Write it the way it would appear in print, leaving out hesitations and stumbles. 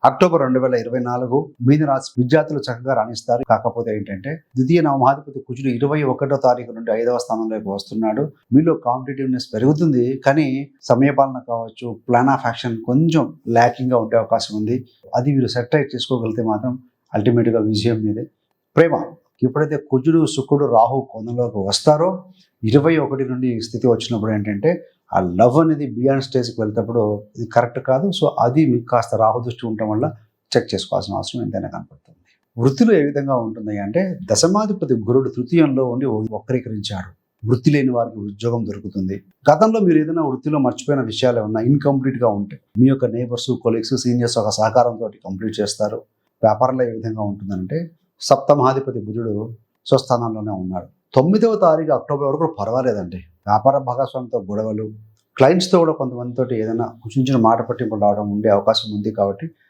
October 2024 మీన రాశి విద్యార్థులు చక్కగా రాణిస్తారు. కాకపోతే ఏంటంటే ద్వితీయ నవమాధిపతి కుజుడు 21వ తారీఖు నుండి 5వ స్థానంలోకి వస్తున్నాడు. మీలో కాంపిటేటివ్నెస్ పెరుగుతుంది, కానీ సమయపాలన కావచ్చు, ప్లాన్ ఆఫ్ యాక్షన్ కొంచెం ల్యాకింగ్గా ఉండే అవకాశం ఉంది. అది వీరు సెటరైట్ చేసుకోగలిగితే మాత్రం అల్టిమేట్గా విజయం మీదే. ప్రేమ ఎప్పుడైతే కుజుడు, శుక్రుడు, రాహు కోణంలోకి వస్తారో 21 నుండి ఈ స్థితి వచ్చినప్పుడు ఏంటంటే ఆ లవ్ అనేది బియాండ్ స్టేజ్కి వెళ్తేప్పుడు ఇది కరెక్ట్ కాదు. సో అది మీకు కాస్త రాహు దృష్టి ఉండటం వల్ల చెక్ చేసుకోవాల్సిన అవసరం ఎంతైనా కనపడుతుంది. వృత్తిలో ఏ విధంగా ఉంటుంది అంటే దశమాధిపతి గురుడు తృతీయంలో ఉండి వక్రీకరించాడు. వృత్తి లేని వారికి ఉద్యోగం దొరుకుతుంది. గతంలో మీరు ఏదైనా వృత్తిలో మర్చిపోయిన విషయాలు ఏమన్నా ఇన్కంప్లీట్గా ఉంటే మీ యొక్క నేబర్స్, కొలీగ్స్, సీనియర్స్ ఒక సహకారంతో కంప్లీట్ చేస్తారు. వ్యాపారంలో ఏ విధంగా ఉంటుందంటే సప్తమాధిపతి బుధుడు స్వస్థానంలోనే ఉన్నాడు. 9వ తారీఖు అక్టోబర్ వరకు పర్వాలేదండి. వ్యాపార భాగస్వామితో గొడవలు, క్లయింట్స్తో కూడా కొంతమందితో ఏదైనా చిన్న మాట పట్టింపులు రావడం ఉండే అవకాశం ఉంది. కాబట్టి